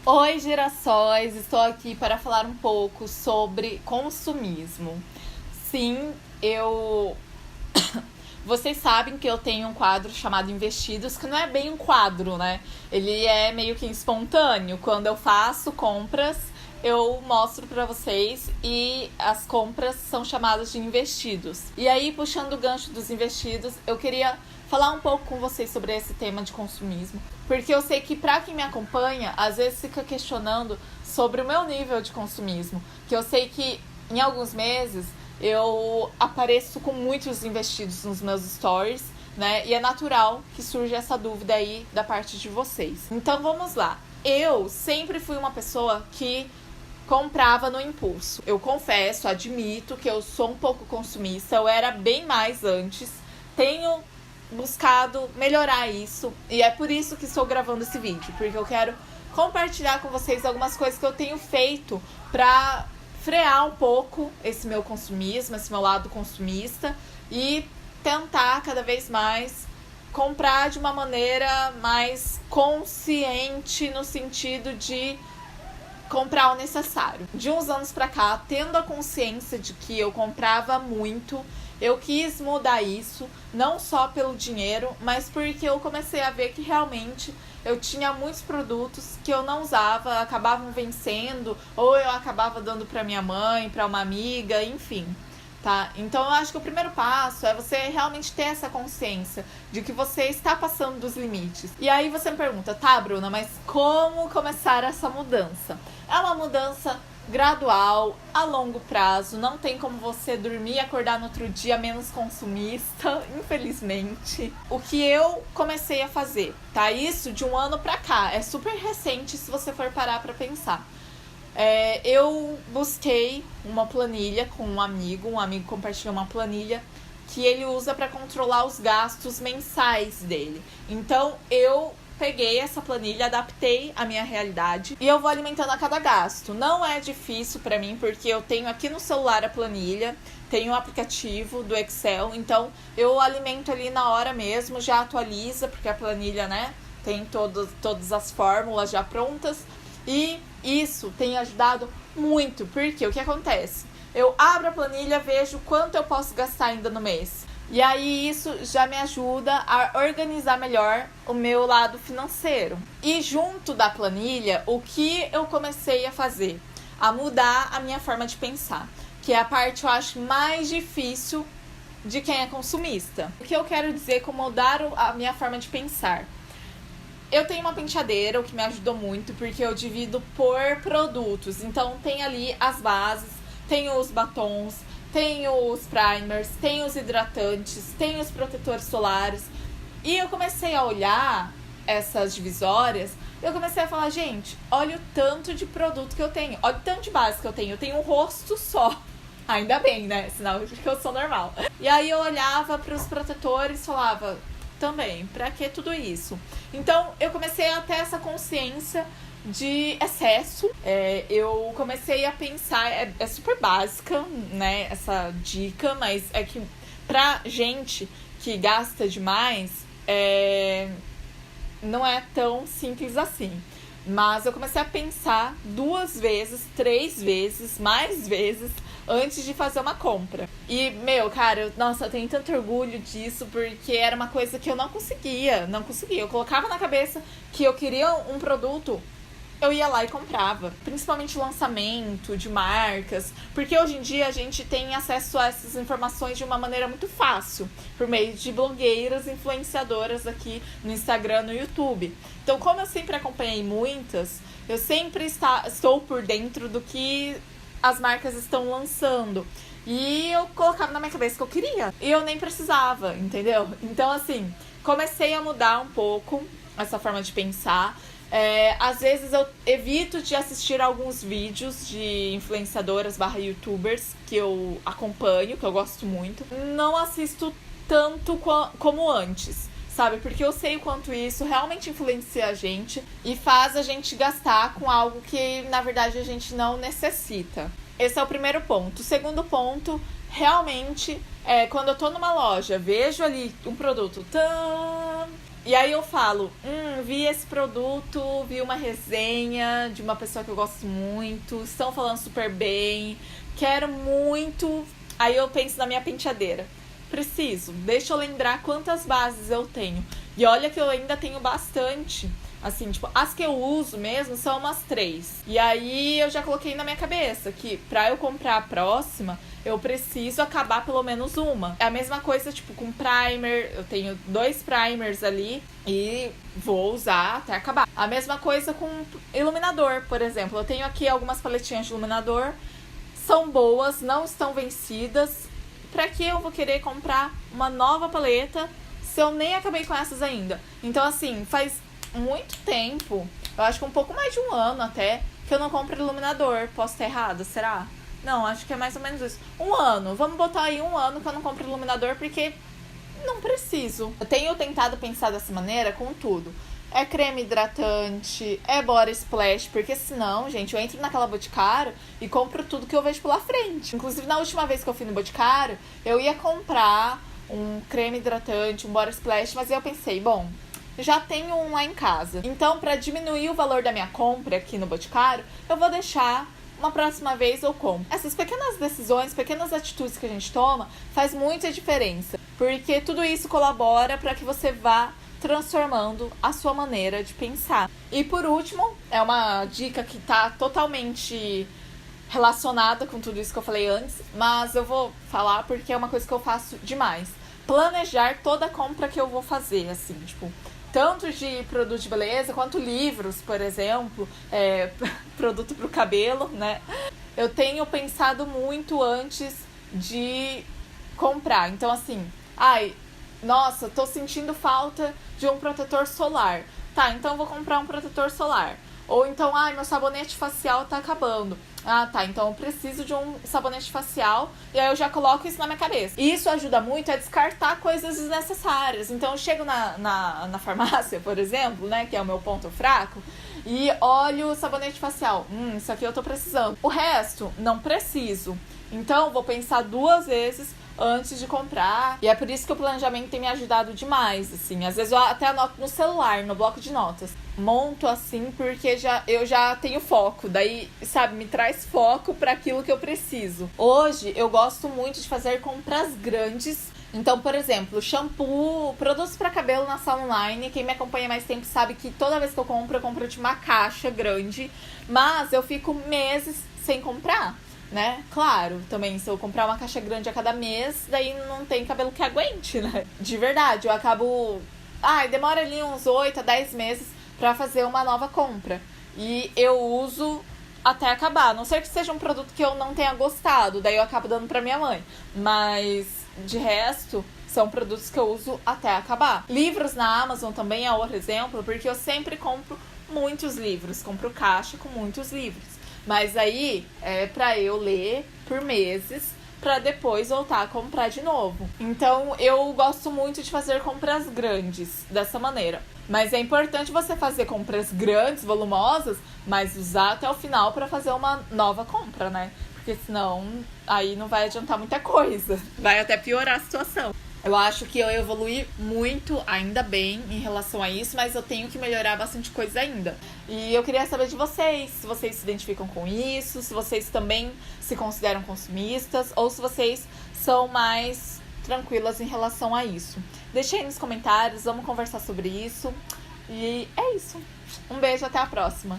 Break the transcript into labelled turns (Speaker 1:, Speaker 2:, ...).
Speaker 1: Oi, girassóis! Estou aqui para falar um pouco sobre consumismo. Sim, eu. Vocês sabem que eu tenho um quadro chamado Investidos, que não é bem um quadro, né? Ele é meio que espontâneo. Quando eu faço compras, eu mostro para vocês e as compras são chamadas de investidos. E aí, puxando o gancho dos investidos, eu queria falar um pouco com vocês sobre esse tema de consumismo, porque eu sei que para quem me acompanha, às vezes fica questionando sobre o meu nível de consumismo, que eu sei que em alguns meses eu apareço com muitos investidos nos meus stories, né? E é natural que surja essa dúvida aí da parte de vocês. Então vamos lá. Eu sempre fui uma pessoa que comprava no impulso. Eu confesso, admito que eu sou um pouco consumista. Eu era bem mais antes. Tenho buscado melhorar isso. E é por isso que estou gravando esse vídeo. Porque eu quero compartilhar com vocês algumas coisas que eu tenho feito pra frear um pouco esse meu consumismo, esse meu lado consumista. E tentar cada vez mais comprar de uma maneira mais consciente, no sentido de comprar o necessário. De uns anos pra cá, tendo a consciência de que eu comprava muito, eu quis mudar isso, não só pelo dinheiro, mas porque eu comecei a ver que realmente eu tinha muitos produtos que eu não usava, acabavam vencendo, ou eu acabava dando pra minha mãe, pra uma amiga, enfim. Tá? Então eu acho que o primeiro passo é você realmente ter essa consciência de que você está passando dos limites. E aí você me pergunta, tá, Bruna, mas como começar essa mudança? É uma mudança gradual, a longo prazo, não tem como você dormir e acordar no outro dia menos consumista, infelizmente. O que eu comecei a fazer, tá? Isso de um ano pra cá, é super recente se você for parar pra pensar. Eu busquei uma planilha com um amigo compartilhou uma planilha que ele usa para controlar os gastos mensais dele. Então eu peguei essa planilha, adaptei à minha realidade e eu vou alimentando a cada gasto. Não é difícil para mim porque eu tenho aqui no celular a planilha, tenho o aplicativo do Excel, então eu alimento ali na hora mesmo, já atualiza porque a planilha, né, tem todas as fórmulas já prontas. E isso tem ajudado muito, porque o que acontece? Eu abro a planilha, vejo quanto eu posso gastar ainda no mês. E aí isso já me ajuda a organizar melhor o meu lado financeiro. E junto da planilha, o que eu comecei a fazer? A mudar a minha forma de pensar, que é a parte eu acho mais difícil de quem é consumista. O que eu quero dizer com mudar a minha forma de pensar? Eu tenho uma penteadeira, o que me ajudou muito, porque eu divido por produtos. Então tem ali as bases, tem os batons, tem os primers, tem os hidratantes, tem os protetores solares. E eu comecei a olhar essas divisórias, eu comecei a falar, gente, olha o tanto de produto que eu tenho, olha o tanto de base que eu tenho um rosto só. Ainda bem, né? Sinal de que eu sou normal. E aí eu olhava para os protetores e falava, também, pra que tudo isso? Então eu comecei a ter essa consciência de excesso. Eu comecei a pensar, é super básica, né, essa dica, mas é que pra gente que gasta demais, não é tão simples assim. Mas eu comecei a pensar 2 vezes, 3 vezes, mais vezes antes de fazer uma compra. E, cara, eu tenho tanto orgulho disso, porque era uma coisa que eu não conseguia. Eu colocava na cabeça que eu queria um produto, eu ia lá e comprava. Principalmente lançamento de marcas, porque hoje em dia a gente tem acesso a essas informações de uma maneira muito fácil, por meio de blogueiras, influenciadoras aqui no Instagram, no YouTube. Então, como eu sempre acompanhei muitas, eu sempre estou por dentro do que as marcas estão lançando. E eu colocava na minha cabeça que eu queria. E eu nem precisava, entendeu? Então, assim, comecei a mudar um pouco essa forma de pensar. Às vezes eu evito de assistir alguns vídeos de influenciadoras / youtubers que eu acompanho, que eu gosto muito. Não assisto tanto como antes, sabe? Porque eu sei o quanto isso realmente influencia a gente e faz a gente gastar com algo que, na verdade, a gente não necessita. Esse é o primeiro ponto. O segundo ponto, realmente, quando eu tô numa loja, vejo ali um produto, E aí eu falo, vi esse produto, vi uma resenha de uma pessoa que eu gosto muito, estão falando super bem, quero muito. Aí eu penso na minha penteadeira. Preciso, deixa eu lembrar quantas bases eu tenho. E olha que eu ainda tenho bastante. Assim, tipo, as que eu uso mesmo são umas 3. E aí eu já coloquei na minha cabeça que pra eu comprar a próxima, eu preciso acabar pelo menos uma. É a mesma coisa, tipo, com primer. Eu tenho 2 primers ali e vou usar até acabar. A mesma coisa com iluminador, por exemplo. Eu tenho aqui algumas paletinhas de iluminador. São boas, não estão vencidas. Pra que eu vou querer comprar uma nova paleta se eu nem acabei com essas ainda? Então, assim, faz muito tempo, eu acho que um pouco mais de um ano até, que eu não compro iluminador. Posso estar errada, será? Não, acho que é mais ou menos isso. Um ano, vamos botar aí um ano que eu não compro iluminador, porque não preciso. Eu tenho tentado pensar dessa maneira com tudo. É creme hidratante, é body splash, porque senão, gente, eu entro naquela Boticário e compro tudo que eu vejo pela frente. Inclusive, na última vez que eu fui no Boticário, eu ia comprar um creme hidratante, um body splash, mas eu pensei, bom, já tenho um lá em casa. Então, pra diminuir o valor da minha compra aqui no Boticário, eu vou deixar uma próxima vez eu compro. Essas pequenas decisões, pequenas atitudes que a gente toma, faz muita diferença. Porque tudo isso colabora para que você vá transformando a sua maneira de pensar. E por último, é uma dica que tá totalmente relacionada com tudo isso que eu falei antes, mas eu vou falar porque é uma coisa que eu faço demais. Planejar toda a compra que eu vou fazer, assim, tipo, tanto de produto de beleza quanto livros, por exemplo, produto pro cabelo, né? Eu tenho pensado muito antes de comprar. Então, assim, nossa, tô sentindo falta de um protetor solar. Tá, então eu vou comprar um protetor solar. Ou então, meu sabonete facial tá acabando. Tá, então eu preciso de um sabonete facial. E aí eu já coloco isso na minha cabeça. E isso ajuda muito a descartar coisas desnecessárias. Então eu chego na farmácia, por exemplo, né, que é o meu ponto fraco, e olho o sabonete facial. Isso aqui eu tô precisando. O resto, não preciso. Então vou pensar 2 vezes antes de comprar. E é por isso que o planejamento tem me ajudado demais, assim. Às vezes eu até anoto no celular, no bloco de notas. Monto assim porque eu já tenho foco. Daí, sabe, me traz foco para aquilo que eu preciso. Hoje eu gosto muito de fazer compras grandes. Então, por exemplo, shampoo, produtos para cabelo na sala online. Quem me acompanha mais tempo sabe que toda vez que eu compro de uma caixa grande. Mas eu fico meses sem comprar, né? Claro, também se eu comprar uma caixa grande a cada mês, daí não tem cabelo que aguente, né? De verdade, eu acabo... demora ali uns 8 a 10 meses pra fazer uma nova compra. E eu uso até acabar. A não ser que seja um produto que eu não tenha gostado, daí eu acabo dando pra minha mãe. Mas, de resto, são produtos que eu uso até acabar. Livros na Amazon também é outro exemplo, porque eu sempre compro muitos livros. Compro caixa com muitos livros. Mas aí é pra eu ler por meses, pra depois voltar a comprar de novo. Então eu gosto muito de fazer compras grandes dessa maneira. Mas é importante você fazer compras grandes, volumosas, mas usar até o final pra fazer uma nova compra, né? Porque senão aí não vai adiantar muita coisa. Vai até piorar a situação. Eu acho que eu evoluí muito, ainda bem, em relação a isso, mas eu tenho que melhorar bastante coisa ainda. E eu queria saber de vocês, se vocês se identificam com isso, se vocês também se consideram consumistas, ou se vocês são mais tranquilas em relação a isso. Deixem aí nos comentários, vamos conversar sobre isso. E é isso. Um beijo, até a próxima.